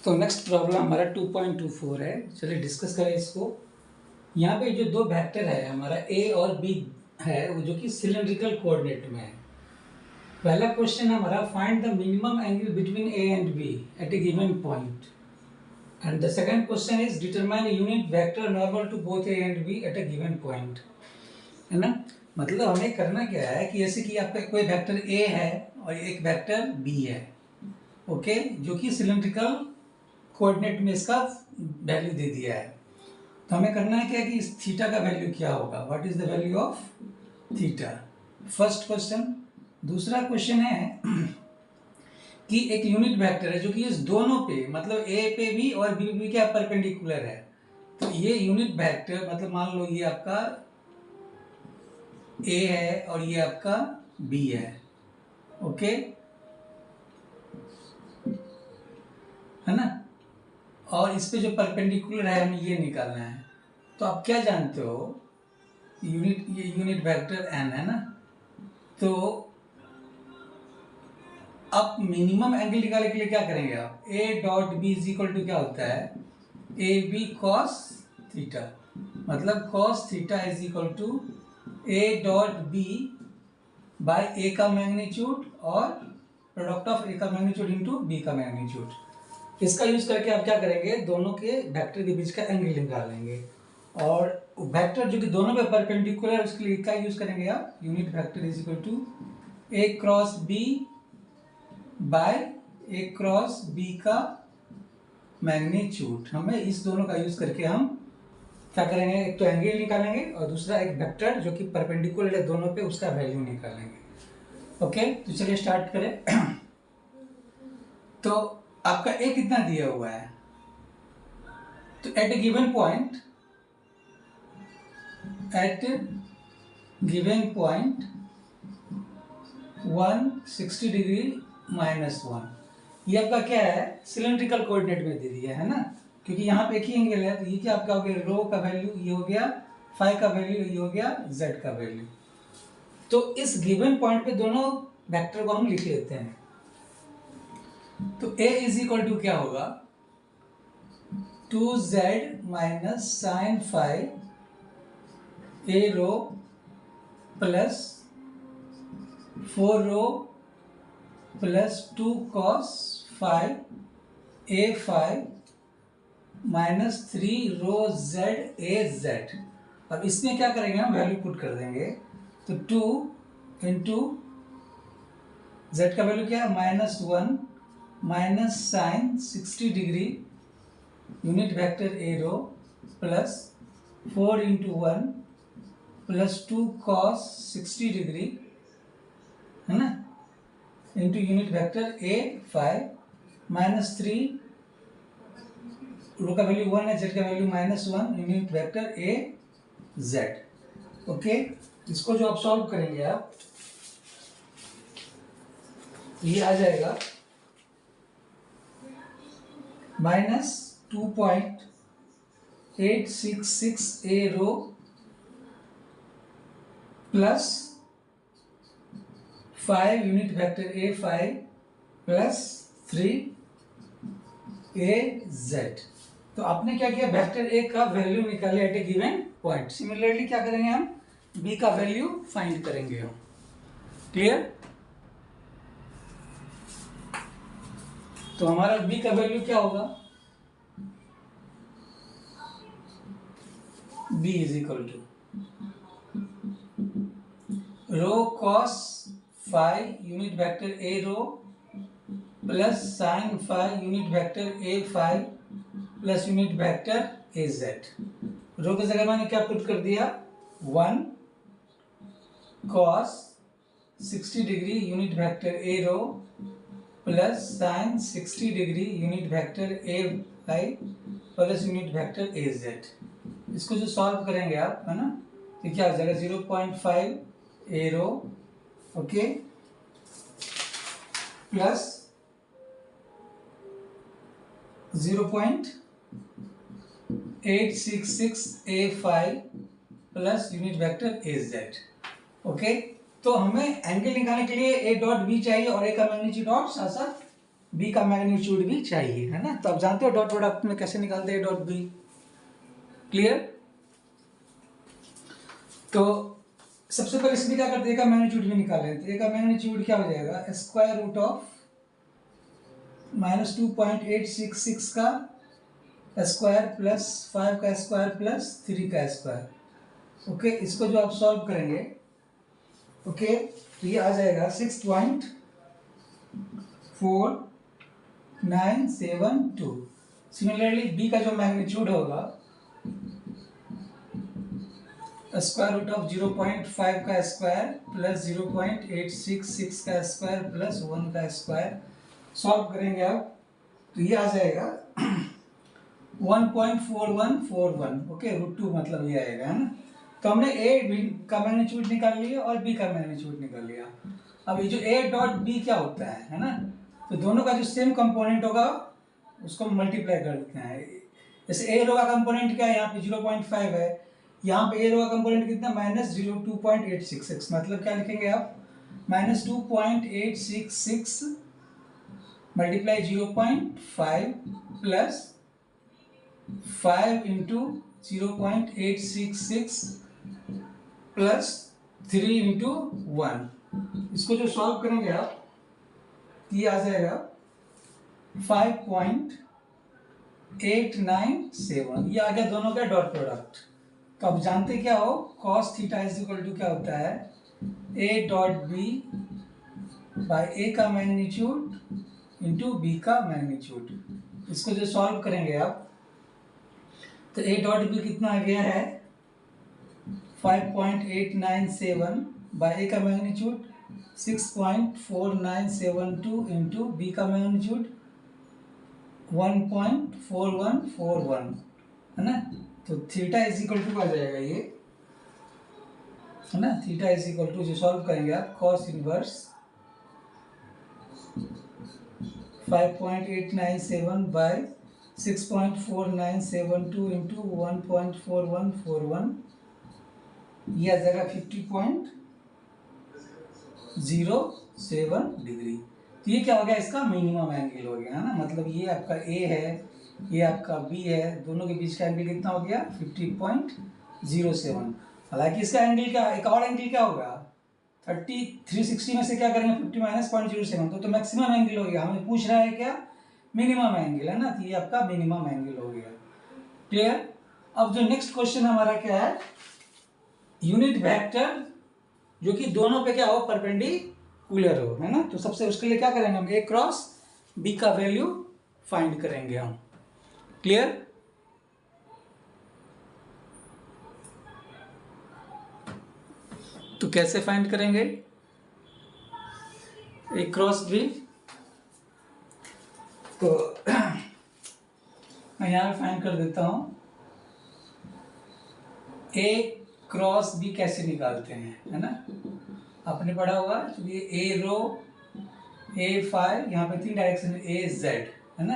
तो next problem हमारा 2.24 है। चलिए डिस्कस करें इसको। यहाँ पे जो दो वेक्टर है हमारा ए और बी है, वो जो कि सिलेंड्रिकल कोऑर्डिनेट में है। पहला क्वेश्चन हमारा find the minimum angle between A and B at a given point, and the second question is determine unit vector normal to both A and B at a given point. है ना, मतलब हमें करना क्या है कि जैसे कि आपका कोई वेक्टर ए है और एक वेक्टर बी है, ओके, जो कि सिलेंड्रिकल कोऑर्डिनेट में इसका वैल्यू दे दिया है। तो हमें करना है क्या कि इस थीटा का वैल्यू क्या होगा, what is the value of theta, first question. दूसरा क्वेश्चन है कि एक यूनिट वेक्टर है जो कि इस दोनों पे, मतलब ए पे भी और बी पे क्या परपेंडिकुलर है। तो ये यूनिट वेक्टर मतलब मान लो ये आपका ए है और ये आपका बी है, ओके, है ना, और इस पे जो परपेंडिकुलर है हमें ये निकालना है। तो आप क्या जानते हो, ये यूनिट वेक्टर एन है ना, तो अब मिनिमम एंगल निकालने के लिए क्या करेंगे आप, A dot B is equal to क्या होता है, ए बी कॉस थीटा, मतलब cos theta is equal to A dot B by A का मैग्नीट्यूड और प्रोडक्ट ऑफ ए का मैग्नीट्यूड इनटू बी का मैग्नीट्यूड। इसका यूज करके आप क्या करेंगे, दोनों के वेक्टर के बीच का एंगल निकालेंगे, और वेक्टर जो कि दोनों पे परपेंडिकुलर है उसके लिए क्या यूज करेंगे आप, unit vector is equal to A cross B by A cross B का मैग्नीट्यूड। हमें इस दोनों का यूज करके हम क्या करेंगे, एक तो एंगल निकालेंगे और दूसरा एक वेक्टर जो कि परपेंडिकुलर है दोनों पे उसका वैल्यू निकालेंगे। ओके, तो चलिए स्टार्ट करें। तो आपका ए कितना दिया हुआ है, तो at a given point, at given point 160 degree -1, ये आपका क्या है, सिलेंड्रिकल कोऑर्डिनेट में दे दिया है ना, क्योंकि यहाँ पे एक ही एंगल है। तो ये क्या आपका हो गया, रो का वैल्यू ये हो गया, फाई का वैल्यू ये हो गया, जेड का वैल्यू। तो इस गिवन पॉइंट पे दोनों वेक्टर को हम लिख लेते हैं। तो ए इज इक्वल टू क्या होगा, 2z minus sine phi A rho plus 4 rho plus 2 cos five A five minus 3 rho Z A Z. अब इसमें क्या करेंगे, हम वैल्यू पुट कर देंगे। तो 2 इंटू जेड का वैल्यू क्या है, -1 minus sine 60 degree unit vector a rho plus 4 into 1 plus 2 cos 60 degree, है ना, into unit vector a five minus 3 rho का वैल्यू 1 है, जेड का value -1, unit vector a z. Okay, इसको जो आप सॉल्व करेंगे आप, ये आ जाएगा -2.866 a rho plus 5 unit vector a phi plus 3 a z. तो आपने क्या किया, वेक्टर ए का वैल्यू निकाले at a given point. Similarly क्या करेंगे, हम बी का वैल्यू फाइंड करेंगे हम। क्लियर, तो हमारा बी का वैल्यू क्या होगा, B is equal to rho cos phi unit vector a rho plus sine phi unit vector a phi plus unit vector a z. Rho की जगह मैंने क्या पुट कर दिया, 1 cos 60 degree unit vector a rho plus sine 60 degree unit vector a phi plus unit vector a z. इसको जो solve करेंगे आप, है ना, तो क्या हो जाएगा, 0.5 a rho, okay, plus 0.866 a phi plus unit vector a z. Okay, तो हमें एंगल निकालने के लिए ए डॉट बी चाहिए और ए का मैग्नीट्यूड और साथ साथ बी का मैग्नीट्यूड भी चाहिए, है ना। तो आप जानते हो डॉट प्रोडक्ट में कैसे निकालते हैं डॉट बी, क्लियर। तो सबसे पहले इसमें क्या करते हैं, का मैग्नीट्यूड भी निकाल लेते हैं। का मैग्नीट्यूड क्या हो जाएगा, स्क्वायर रूट ऑफ -2.866 का स्क्वायर प्लस 5 का स्क्वायर प्लस 3 का स्क्वायर। ओके, इसको जो आप सॉल्व करेंगे, ओके, तो ये आ जाएगा 6.4972। सिमिलरली बी का जो मैग्नीट्यूड होगा स्क्वायर रूट ऑफ 0.5 का स्क्वायर प्लस 0.866 का स्क्वायर प्लस 1 का स्क्वायर, सॉल्व करेंगे आप तो ये आ जाएगा 1.4141। ओके, √2 मतलब ये आएगा, है ना। तो हमने ए का मैग्नीट्यूड निकाल लिया और बी का मैग्नीट्यूड निकाल लिया। अब ये जो ए डॉट बी क्या होता है ना, तो दोनों का जो सेम कंपोनेंट होगा उसको मल्टीप्लाई कर देते हैं। जैसे ए रो का कंपोनेंट क्या है, यहाँ पे 0.5 है, यहाँ पे ए रो का कंपोनेंट कितना, -2.866। मतलब क्या लिखेंगे आप, -2.866 multiply 0.5 plus 5 into 0.866 plus 3 into 1। इसको जो सॉल्व करेंगे आप, ये आ जाएगा 5.897। ये आ गया दोनों का डॉट प्रोडक्ट। तो अब जानते क्या हो, cos theta is equal to क्या होता है, a dot B by a का मैग्नीट्यूड इंटू बी का मैग्नीट्यूड। इसको जो सॉल्व करेंगे आप, तो a डॉट बी कितना आ गया है 5.897 बाय a का मैग्नीट्यूड 6.4972 इंटू बी का मैग्नीट्यूड 1.4141, है ना। तो थीटा इज इक्वल टू आ जाएगा ये, है ना। थीटा इज इक्वल टू जो सॉल्व करेंगे आप, कॉस इनवर्स 5.897 बाय 6.4972 इंटू 1.4141, ये आ जाएगा 50.07 डिग्री। तो ये क्या हो गया, इसका मिनिमम एंगल हो गया, है ना। मतलब ये आपका ए है, ये आपका बी है, दोनों के बीच का एंगल कितना हो गया 50.07। हालांकि इसका एंगल क्या, एक और एंगल क्या होगा 360 में से क्या करेंगे 50 माइनस 0.07, तो मैक्सिमम एंगल हो गया। हमें पूछ रहा है क्या, मिनिमम एंगल, है ना। तो ये आपका मिनिमम एंगल हो गया, क्लियर। अब जो नेक्स्ट क्वेश्चन हमारा क्या है, यूनिट वेक्टर जो कि दोनों पे क्या हो, परपेंडिकुलर हो, है ना। तो सबसे उसके लिए क्या करेंगे हम, ए क्रॉस बी का वैल्यू फाइंड करेंगे हम, क्लियर। तो कैसे फाइंड करेंगे ए क्रॉस बी, तो मैं यहां फाइंड कर देता हूं। ए क्रॉस बी कैसे निकालते हैं, है ना। आपने पढ़ा होगा, चलिए ए रो A5, यहाँ पे 3 डायरेक्शन है, ए जेड, है ना।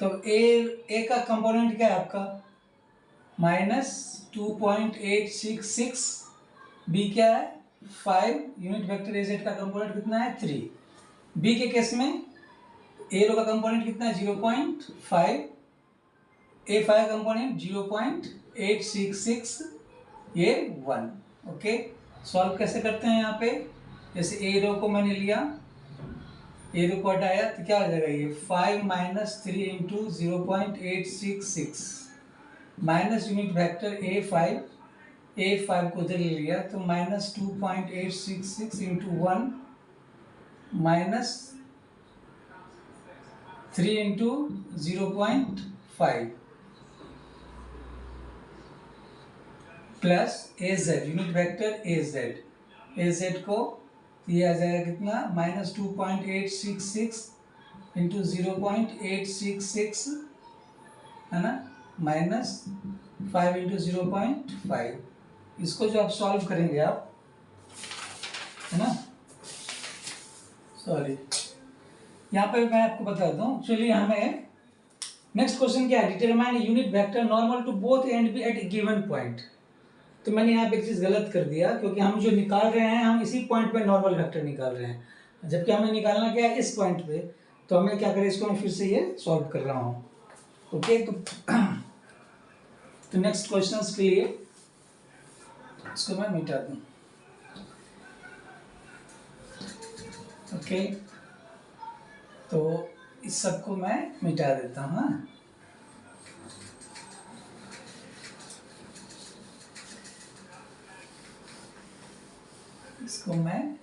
तो ए का कंपोनेंट क्या है आपका -2.866, बी क्या है 5, यूनिट वेक्टर ए जेड का कंपोनेंट कितना है 3। बी के केस में ए रो का कंपोनेंट कितना है 0.5, A5 कंपोनेंट 0.866, ये 1। ओके, सॉल्व कैसे करते हैं यहाँ पे, जैसे ए रो को मैंने लिया, ए रो को हटाया तो क्या हो जाएगा, ये 5 minus 3 into 0.866 minus unit vector A5 को इधर ले लिया तो -2.866 into 1 minus 3 into 0.5 plus AZ, unit vector AZ को ये आ जाएगा कितना -2.866 इंटू 0.866, है ना, -5 इंटू 0.5। इसको जो आप सॉल्व करेंगे आप, है ना, सॉरी यहाँ पे मैं आपको बताता हूँ। चलिए हमें नेक्स्ट क्वेश्चन क्या है, determine unit vector normal to both and B at given point. तो मैंने यहाँ पे एक चीज़ गलत कर दिया, क्योंकि हम जो निकाल रहे हैं हम इसी पॉइंट पे नॉर्मल वेक्टर निकाल रहे हैं, जबकि हमें निकालना क्या है इस पॉइंट पे। तो हमें क्या करें, इसको मैं फिर से ये सॉल्व कर रहा हूँ। ओके, तो नेक्स्ट क्वेश्चंस के लिए इसको मैं मिटा दूँ। ओके, तो इस सबको मैं मिटा देता हूँ। हाँ, इसको मैं,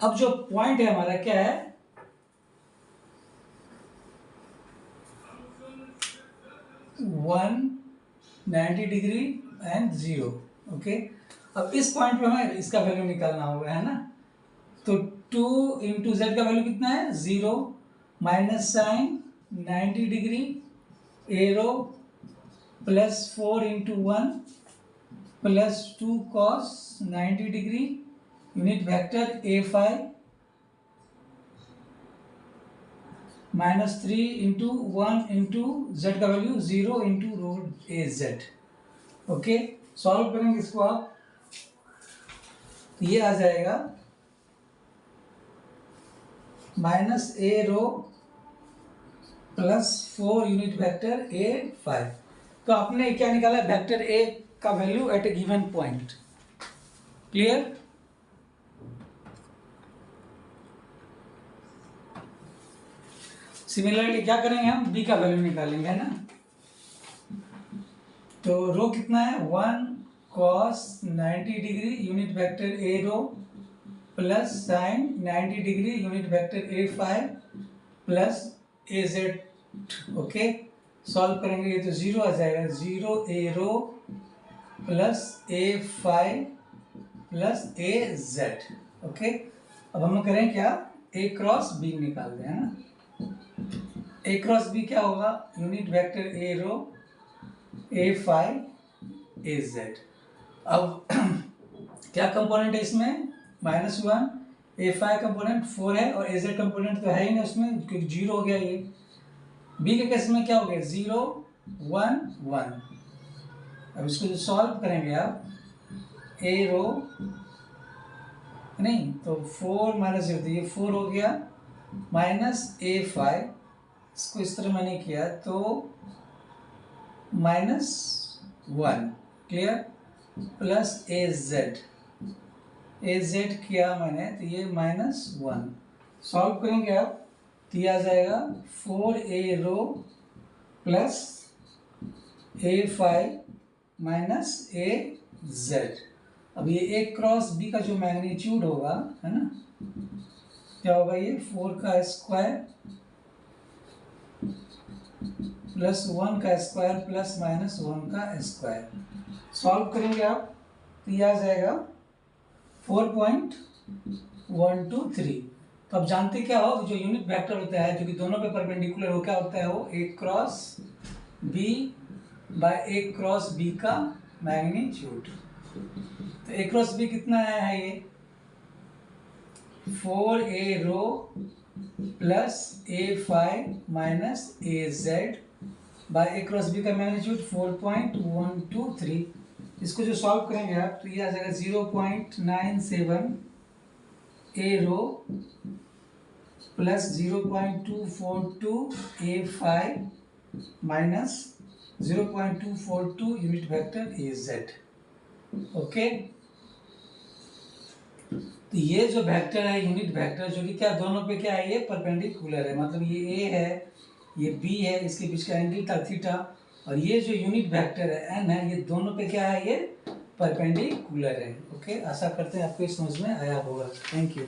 अब जो पॉइंट है हमारा क्या है, वन 90 डिग्री एंड 0। ओके, अब इस पॉइंट पे हमें इसका वैल्यू निकालना होगा, है ना। तो 2 इंटू जेड का वैल्यू कितना है, 0, minus sine 90 degree, a rho, plus 4 into 1 plus 2 cos 90 degree, unit vector a5, minus 3 into 1 into z का value 0 into root a z. Okay, solve करेंगे इसको आप, ये आ जाएगा minus a rho plus 4 unit vector a5। तो आपने क्या निकाला, वेक्टर ए का value at a given point. Clear. Similarly क्या करेंगे, हम बी का वैल्यू निकालेंगे, है ना। तो रो कितना है, 1 cos 90 degree unit vector a rho plus sine 90 degree unit vector a5 plus a z. Okay, solve करेंगे ये तो 0 आ जाएगा, 0 a rho plus a5 plus a z. Okay, अब हम करें क्या, a क्रॉस बी निकाल दें, है ना। a क्रॉस बी क्या होगा, unit vector a rho a5 a Z. अब क्या कंपोनेंट है इसमें, -1, a5 कंपोनेंट 4 है और az कंपोनेंट तो है ही नहीं उसमें क्योंकि 0 हो गया ये। b के केस में क्या हो गया, 0 1 1। अब इसको जो सॉल्व करेंगे आप, a रो नहीं तो 4 माइनस 0 तो ये 4 हो गया, माइनस a5, इसको इस तरह मैंने किया तो -1। क्लियर, प्लस ए जेड किया मैंने तो ये -1। सॉल्व करेंगे आप तो ये आ जाएगा 4a rho plus a5 minus a Z. अब ये a क्रॉस b का जो मैग्नीट्यूड होगा, है ना, क्या होगा, ये 4 का स्क्वायर प्लस 1 का स्क्वायर प्लस -1 का स्क्वायर। सॉल्व करेंगे आप तो ये आ जाएगा 4.123। तो अब जानते क्या हो, जो यूनिट वेक्टर होता है जो कि दोनों पे परपेंडिकुलर हो, क्या होता है वो a cross b by a cross b का मैग्नीट्यूड। तो a क्रॉस b कितना आया है, ये 4a rho plus a5 minus a z by a cross b का मैग्नीट्यूड 4.123। इसको जो सॉल्व करेंगे आप तो ये आ जाएगा 0.97 a rho plus 0.242 a5 minus 0.242 unit vector a z. Okay, तो ये जो वेक्टर है यूनिट वेक्टर, जो कि क्या दोनों पे क्या है, ये परपेंडिकुलर है, मतलब ये a है ये b है, इसके बीच का एंगल था थीटा, और ये जो यूनिट वेक्टर है n है, ये दोनों पे क्या है, ये परपेंडिकुलर है। ओके, आशा करते हैं आपको समझ में आया होगा। Thank you.